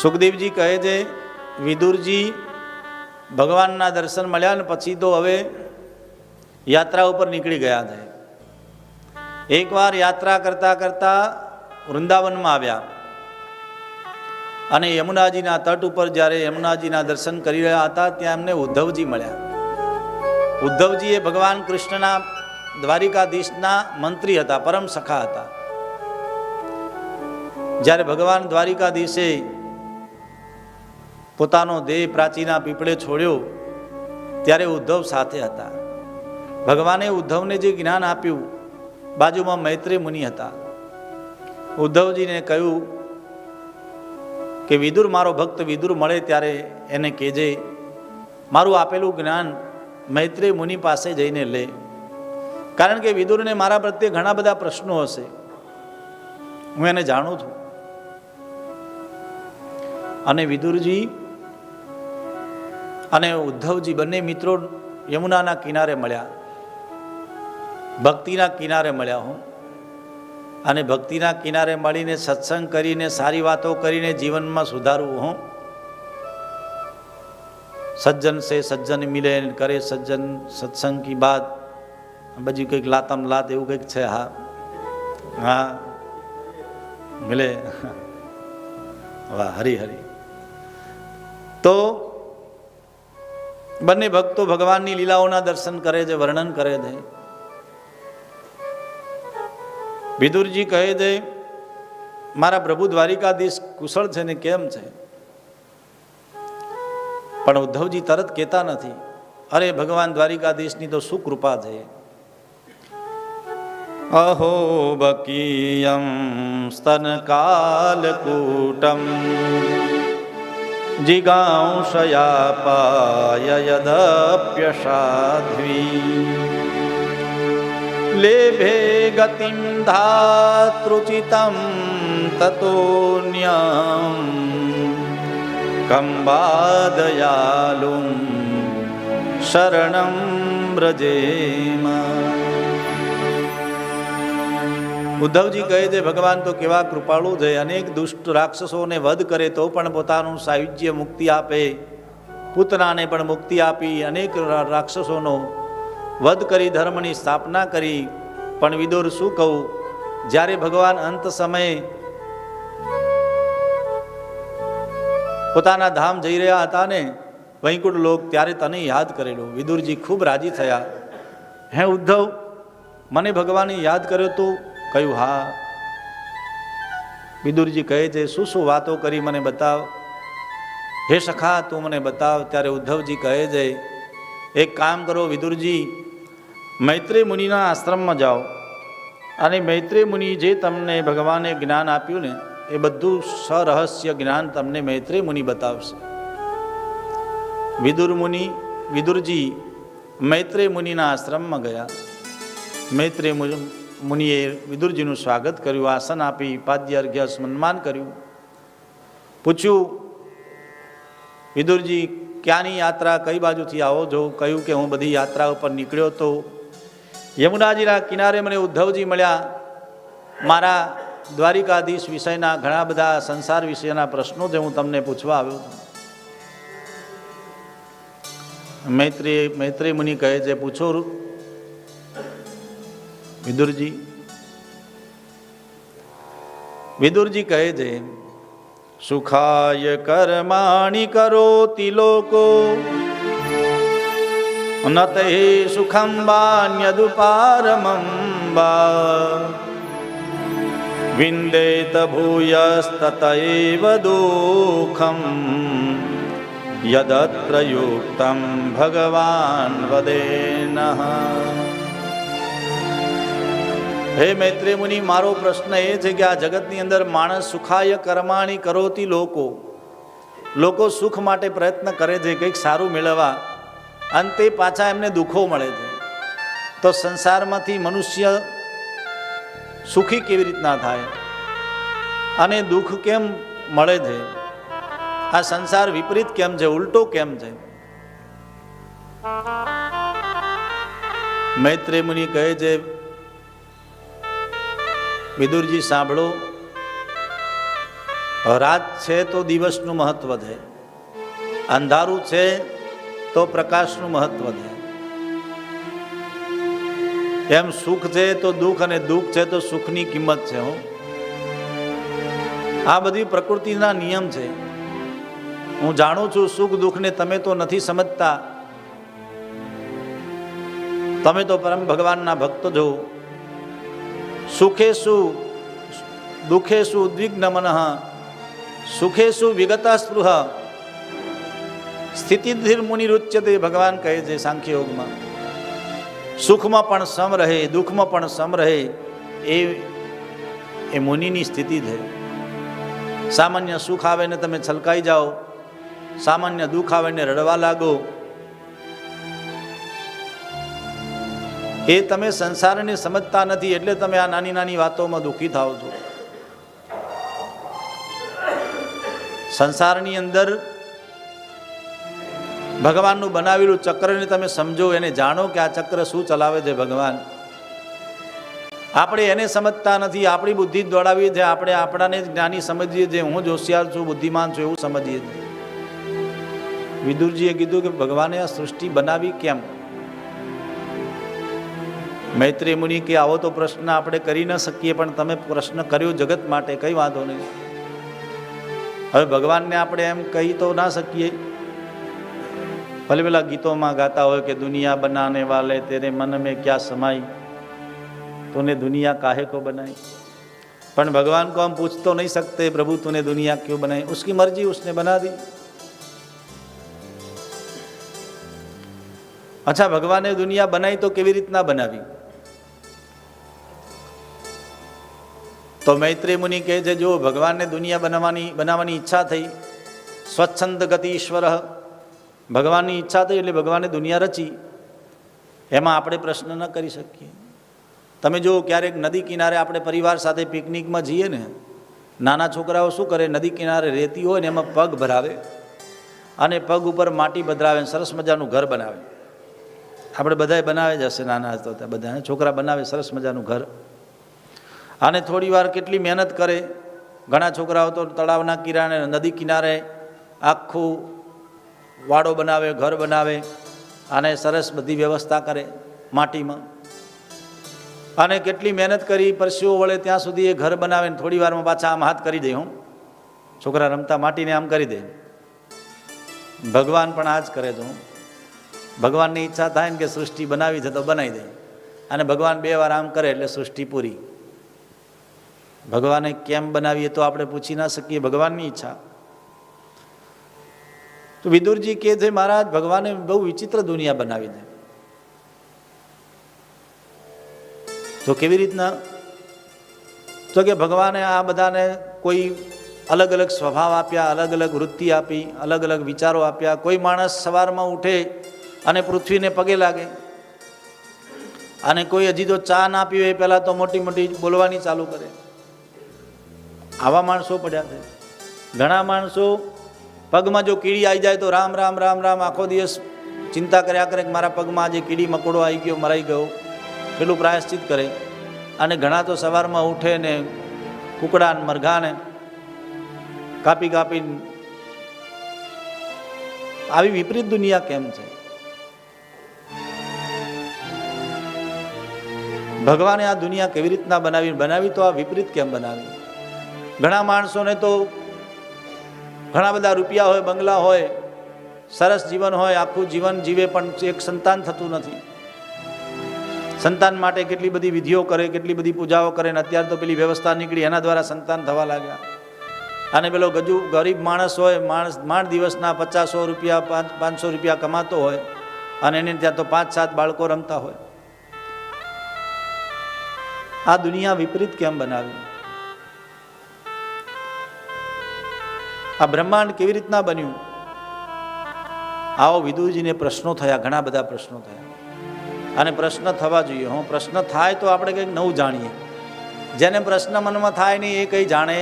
સુખદેવજી કહે છે વિદુરજી ભગવાનના દર્શન મળ્યા ને પછી તો હવે યાત્રા ઉપર નીકળી ગયા છે. એકવાર યાત્રા કરતા કરતા વૃંદાવનમાં આવ્યા અને યમુનાજીના તટ ઉપર જ્યારે યમુનાજીના દર્શન કરી રહ્યા હતા ત્યાં એમને ઉદ્ધવજી મળ્યા. ઉદ્ધવજી એ ભગવાન કૃષ્ણના દ્વારિકાધીશના મંત્રી હતા, પરમ સખા હતા. જ્યારે ભગવાન દ્વારિકાધીશે પોતાનો દેહ પ્રાચીના પીપળે છોડ્યો ત્યારે ઉદ્ધવ સાથે હતા. ભગવાને ઉદ્ધવને જે જ્ઞાન આપ્યું, બાજુમાં મૈત્રી મુનિ હતા. ઉદ્ધવજીને કહ્યું કે વિદુર, મારો ભક્ત વિદુર મળે ત્યારે એને કહેજે મારું આપેલું જ્ઞાન મૈત્રી મુનિ પાસે જઈને લે, કારણ કે વિદુરને મારા પ્રત્યે ઘણા બધા પ્રશ્નો હશે, હું એને જાણું છું. અને વિદુરજી અને ઉદ્ધવજી બંને મિત્રો યમુનાના કિનારે મળ્યા, ભક્તિના કિનારે મળ્યા. હું અને ભક્તિના કિનારે મળીને સત્સંગ કરીને સારી વાતો કરીને જીવનમાં સુધારવું. હું સજ્જન સે સજ્જન મિલે કરે સજ્જન સત્સંગ કી બાત, બીજું કંઈક લાતમ લાત એવું કંઈક છે. હા હા મિલે. વાહ, હરી હરી. તો બંને ભક્તો ભગવાનની લીલાઓના દર્શન કરે છે, વર્ણન કરે છે. વિદુરજી કહે છે મારા પ્રભુ દ્વારિકાધીશ કુશળ છે ને કેમ છે? પણ ઉદ્ધવજી તરત કહેતા નથી. અરે ભગવાન દ્વારિકાધીશની તો શું કૃપા છે. અહો બકીયમ સ્તન કાલકૂટમ જિગાંશયાપાય યદપ્યસાધ્વી લેભે ગતિમ ધાતૃચિતમ તતોન્યમ કંબાદયાલું શરણમ વ્રજેમ. ઉદ્ધવજી કહે છે ભગવાન તો કેવા કૃપાળુ છે, અનેક દુષ્ટ રાક્ષસોને વધ કરે તો પણ પોતાનું સાયુજ્ય મુક્તિ આપે, પૂતનાને પણ મુક્તિ આપી, અનેક રાક્ષસોનો વધ કરી ધર્મની સ્થાપના કરી. પણ વિદુર શું કહું, જ્યારે ભગવાન અંત સમયે પોતાના ધામ જઈ રહ્યા હતા ને વૈકુંઠ લોક, ત્યારે તને યાદ કરેલું. વિદુરજી ખૂબ રાજી થયા. હે ઉદ્ધવ, મને ભગવાને યાદ કર્યો તું? કહ્યું હા. વિદુરજી કહે છે શું શું વાતો કરી મને બતાવ. હે સખા તું મને બતાવ. ત્યારે ઉદ્ધવજી કહે છે એક કામ કરો વિદુરજી, મૈત્રી મુનિના આશ્રમમાં જાઓ અને મૈત્રી મુનિ જે તમને ભગવાને જ્ઞાન આપ્યું ને એ બધું સરહસ્ય જ્ઞાન તમને મૈત્રી મુનિ બતાવશે. વિદુરજી મૈત્રી મુનિના આશ્રમમાં ગયા. મૈત્રી મુનિએ વિદુરજીનું સ્વાગત કર્યું, આસન આપી, પાદ્ય અર્ઘ્ય સન્માન કર્યું. પૂછ્યું વિદુરજી ક્યાંની યાત્રા, કઈ બાજુથી આવો છો? કહ્યું કે હું બધી યાત્રા ઉપર નીકળ્યો તો યમુનાજીના કિનારે મને ઉદ્ધવજી મળ્યા. મારા દ્વારિકાધીશ વિષયના ઘણા બધા સંસાર વિષયના પ્રશ્નો છે, હું તમને પૂછવા આવ્યો છું. મૈત્રી મુનિ કહે છે પૂછો વિદુરજી. વિદુરજી કહે છે સુખાય કર્માણિ કરોતિ લોકો નત હે સુખમ વાન્યદુપારમં વા વિંદેત ભૂયસ્તત એવ દુઃખમ યદત્ર યુક્તમ ભગવાન વદેનઃ. હે મૈત્રી મુનિ, મારો પ્રશ્ન એ છે કે આ જગતની અંદર માણસ સુખાય કર્માણી કરોતી લોકો સુખ માટે પ્રયત્ન કરે છે, કંઈક સારું મેળવવા, અંતે પાછા એમને દુઃખો મળે છે. તો સંસારમાંથી મનુષ્ય સુખી કેવી રીતના થાય અને દુઃખ કેમ મળે છે? આ સંસાર વિપરીત કેમ છે, ઉલટો કેમ છે? મૈત્રી મુનિ કહે છે વિદુરજી સાંભળો, રાત છે તો દિવસનું મહત્વ છે, અંધારું છે તો પ્રકાશનું મહત્વ છે, એમ સુખ છે તો દુઃખ અને દુઃખ છે તો સુખની કિંમત છે. આ બધી પ્રકૃતિના નિયમ છે. હું જાણું છું સુખ દુઃખને તમે તો નથી સમજતા. તમે તો પરમ ભગવાનના ભક્તો છો. સુખેશુ દુઃખેશુ ઉદ્વિગ્ન મનઃ સુખેશુ વિગતા સ્પૃહ સ્થિતિધીર મુનિરુચ્યતે. ભગવાન કહે છે સાંખ્ય યોગમાં, સુખમાં પણ સમ રહે, દુઃખમાં પણ સમ રહે, એ મુનિની સ્થિતિ છે. સામાન્ય સુખ આવે ને તમે છલકાઈ જાઓ, સામાન્ય દુઃખ આવે ને રડવા લાગો, એ તમે સંસારને સમજતા નથી, એટલે તમે આ નાની નાની વાતોમાં દુઃખી થાઓ છો. સંસારની અંદર ભગવાનનું બનાવેલું ચક્રને તમે સમજો, એને જાણો કે આ ચક્ર શું ચલાવે છે ભગવાન. આપણે એને સમજતા નથી, આપણી બુદ્ધિ દોડાવીએ છીએ, આપણે આપણાને જ્ઞાની સમજીએ છીએ, હું જ હોશિયાર છું, બુદ્ધિમાન છું એવું સમજીએ છીએ. વિદુરજીએ કીધું કે ભગવાને આ સૃષ્ટિ બનાવી કેમ? મૈત્રેય મુનિ કે આવો તો પ્રશ્ન આપણે કરી ન શકીએ, પણ તમે પ્રશ્ન કર્યો જગત માટે, કઈ વાંધો નહીં. હવે ભગવાનને આપણે એમ કહી તો ના શકીએ. ભલે પેલા ગીતોમાં ગાતા હોય કે દુનિયા બનાને વાલે તેરે મન મેં ક્યાં સમાઈ, तूने दुनिया काहे को बनाई. पर भगवान को हम पूछ तो नहीं सकते प्रभु तूने दुनिया क्यों बनाई, उसकी मर्जी, उसने बना दी. अच्छा, भगवान ने दुनिया बनाई तो केवी रीतना बनावी? तो मैत्रेय मुनि कहे छे जो भगवान ने दुनिया बनावानी इच्छा थई, स्वच्छंद गति ईश्वर, भगवान की इच्छा थई એટલે ભગવાને દુનિયા રચી. એમાં આપણે પ્રશ્ન ન કરી શકીએ. તમે જો ક્યારેક નદી કિનારે આપણે પરિવાર સાથે પિકનિકમાં જઈએ ને, નાના છોકરાઓ શું કરે, નદી કિનારે રેતી હોય ને એમાં પગ ભરાવે અને પગ ઉપર માટી ભદ્રાવે, સરસ મજાનું ઘર બનાવે. આપણે બધાએ બનાવે જ હશે, નાના હતા બધા છોકરા બનાવે સરસ મજાનું ઘર. અને થોડી વાર કેટલી મહેનત કરે. ઘણા છોકરાઓ તો તળાવના કિનારે, નદી કિનારે આખું વાડો બનાવે, ઘર બનાવે અને સરસ બધી વ્યવસ્થા કરે માટીમાં. અને કેટલી મહેનત કરી, પરસેવો વળે ત્યાં સુધી એ ઘર બનાવે ને થોડી વારમાં પાછા આમ હાથ કરી દે. હું છોકરા રમતા માટીને આમ કરી દે. ભગવાન પણ આ જ કરે છે. ભગવાનની ઈચ્છા થાય ને કે સૃષ્ટિ બનાવી છે તો બનાવી દે, અને ભગવાન 2 વાર આમ કરે એટલે સૃષ્ટિ પૂરી. ભગવાને કેમ બનાવીએ તો આપણે પૂછી ના શકીએ, ભગવાનની ઈચ્છા. તો વિદુરજી કહે છે મહારાજ ભગવાને બહુ વિચિત્ર દુનિયા બનાવી છે. તો કેવી રીતના? તો કે ભગવાને આ બધાને કોઈ અલગ અલગ સ્વભાવ આપ્યા, અલગ અલગ વૃત્તિ આપી, અલગ અલગ વિચારો આપ્યા. કોઈ માણસ સવારમાં ઉઠે અને પૃથ્વીને પગે લાગે, અને કોઈ હજી તો ચા ના પીવે પહેલાં તો મોટી મોટી બોલવાની ચાલુ કરે. આવા માણસો પડ્યા છે. ઘણા માણસો પગમાં જો કીડી આવી જાય તો રામ રામ રામ રામ આખો દિવસ ચિંતા કર્યા કરે કે મારા પગમાં આજે કીડી મકોડો આવી ગયો, મરાઈ ગયો, પેલું પ્રાયશ્ચિત કરે. અને ઘણા તો સવારમાં ઉઠે ને કુકડાને મરઘાને કાપી કાપીને. આવી વિપરીત દુનિયા કેમ છે? ભગવાને આ દુનિયા કેવી રીતના બનાવી તો આ વિપરીત કેમ બનાવી? ઘણા માણસોને તો ઘણા બધા રૂપિયા હોય, બંગલા હોય, સરસ જીવન હોય, આખું જીવન જીવે, પણ એક સંતાન થતું નથી. સંતાન માટે કેટલી બધી વિધિઓ કરે, કેટલી બધી પૂજાઓ કરે, ને અત્યારે તો પેલી વ્યવસ્થા નીકળી એના દ્વારા સંતાન થવા લાગ્યા. અને પેલો ગરીબ માણસ હોય, માંડ દિવસના 50-100 રૂપિયા 500 રૂપિયા કમાતો હોય, અને એને ત્યાં તો 5-7 બાળકો રમતા હોય. આ દુનિયા વિપરીત કેમ બનાવી? આ બ્રહ્માંડ કેવી રીતના બન્યું? આવો વિદુરજીને પ્રશ્નો થયા, ઘણા બધા પ્રશ્નો થયા. અને પ્રશ્ન થવા જોઈએ. પ્રશ્ન થાય તો આપણે કંઈક નવું જાણીએ. જેને પ્રશ્ન મનમાં થાય નહીં એ કંઈ જાણે.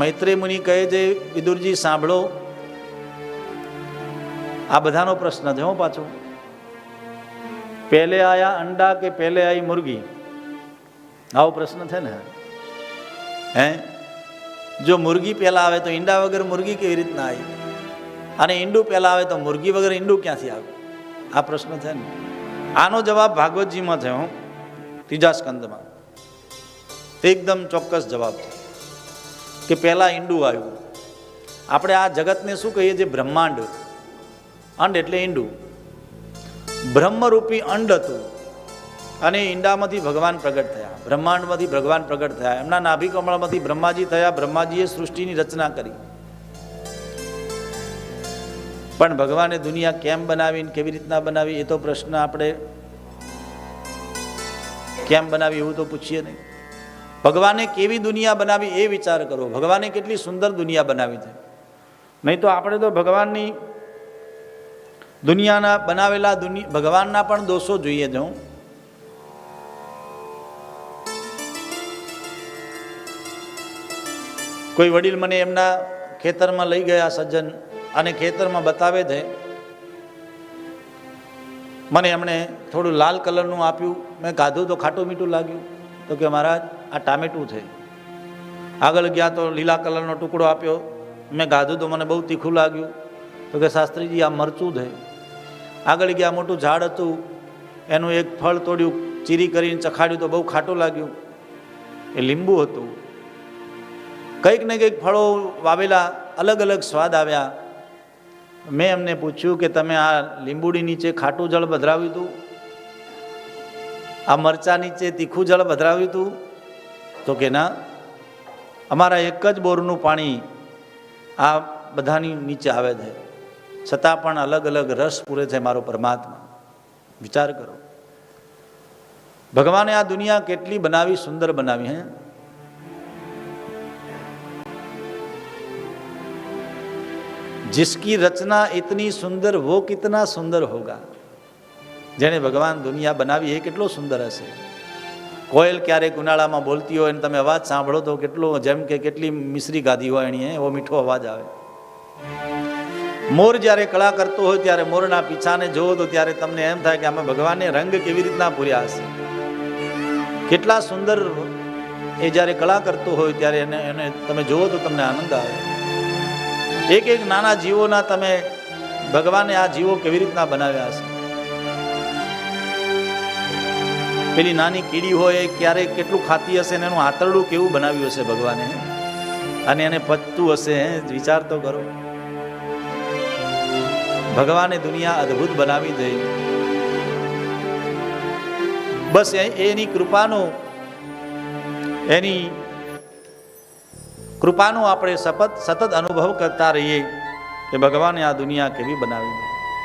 મૈત્રેય મુનિ કહે છે વિદુરજી સાંભળો, આ બધાનો પ્રશ્ન છે. પાછો પહેલે આયા અંડા કે પહેલે આવી મુર્ગી, આવો પ્રશ્ન છે ને. હે, જો મુર્ગી પહેલાં આવે તો ઈંડા વગર મુર્ગી કેવી રીતના આવી, અને ઈંડું પહેલાં આવે તો મુર્ગી વગર ઈંડું ક્યાંથી આવે? આ પ્રશ્ન છે ને. આનો જવાબ ભાગવતજીમાં છે, હું 3જા સ્કંદમાં એકદમ ચોક્કસ જવાબ છે કે પહેલાં ઈંડું આવ્યું. આપણે આ જગતને શું કહીએ છીએ? બ્રહ્માંડ. અંડ એટલે ઈંડું. બ્રહ્મરૂપી અંડ હતું અને ઈંડામાંથી ભગવાન પ્રગટ થયા, બ્રહ્માંડમાંથી ભગવાન પ્રગટ થયા. એમના નાભી કમળમાંથી બ્રહ્માજી થયા. બ્રહ્માજીએ સૃષ્ટિની રચના કરી. પણ ભગવાને દુનિયા કેમ બનાવી, કેવી રીતના બનાવી, એ તો પ્રશ્ન આપણે કેમ બનાવી એવું તો પૂછીએ નહીં. ભગવાને કેવી દુનિયા બનાવી એ વિચાર કરો. ભગવાને કેટલી સુંદર દુનિયા બનાવી છે. નહીં તો આપણે તો ભગવાનની દુનિયાના બનાવેલા ભગવાનના પણ દોષો જોઈએ છે. કોઈ વડીલ મને એમના ખેતરમાં લઈ ગયા સજ્જન, અને ખેતરમાં બતાવે છે. મને એમણે થોડું લાલ કલરનું આપ્યું. મેં ખાધું તો ખાટું મીઠું લાગ્યું. તો કે મહારાજ આ ટામેટું છે. આગળ ગયા તો લીલા કલરનો ટુકડો આપ્યો. મેં ખાધું તો મને બહુ તીખું લાગ્યું. તો કે શાસ્ત્રીજી આ મરચું છે. આગળ ગયા મોટું ઝાડ હતું, એનું એક ફળ તોડ્યું, ચીરી કરીને ચખાડ્યું તો બહુ ખાટું લાગ્યું. એ લીંબુ હતું. કંઈક ને કંઈક ફળો વાવેલા, અલગ અલગ સ્વાદ આવ્યા. મેં એમને પૂછ્યું કે તમે આ લીંબુડી નીચે ખાટું જળ ભદ્રાવ્યું હતું, આ મરચા નીચે તીખું જળ ભદ્રાવ્યું હતું? તો કે ના, અમારા એક જ બોરનું પાણી આ બધાની નીચે આવે છે, છતાં પણ અલગ અલગ રસ પૂરે છે મારો પરમાત્મા. વિચાર કરો, ભગવાને આ દુનિયા કેટલી બનાવી, સુંદર બનાવી. હે, जिसकी रचना इतनी सुंदर वो कितना सुंदर होगा. જેણે ભગવાન દુનિયા બનાવી એ કેટલો સુંદર હશે. કોયલ ક્યારેક ઉનાળામાં બોલતી હોય અને તમે અવાજ સાંભળો તો કેટલો, જેમ કે કેટલી મિશ્રી ગાધી હોય એની, એવો મીઠો અવાજ આવે. મોર જ્યારે કળા કરતો હોય ત્યારે મોરના પીછાને જોવો તો ત્યારે તમને એમ થાય કે આમાં ભગવાને રંગ કેવી રીતના પૂર્યા હશે, કેટલા સુંદર. એ જ્યારે કળા કરતો હોય ત્યારે એને તમે જોવો તો તમને આનંદ આવે. એક એક નાના જીવોના તમે, ભગવાને આ જીવો કેવી રીતના બનાવ્યા હશે. પેલી નાની કીડી હોય એ ક્યારેક કેટલું ખાતી હશે, ને એનું આંતરડું કેવું બનાવ્યું હશે ભગવાને, અને એને પચતું હશે. વિચાર તો કરો. ભગવાને દુનિયા અદ્ભુત બનાવી દે. બસ એની કૃપાનો આપણે સતત અનુભવ કરતા રહીએ કે ભગવાને આ દુનિયા કેવી બનાવી દે.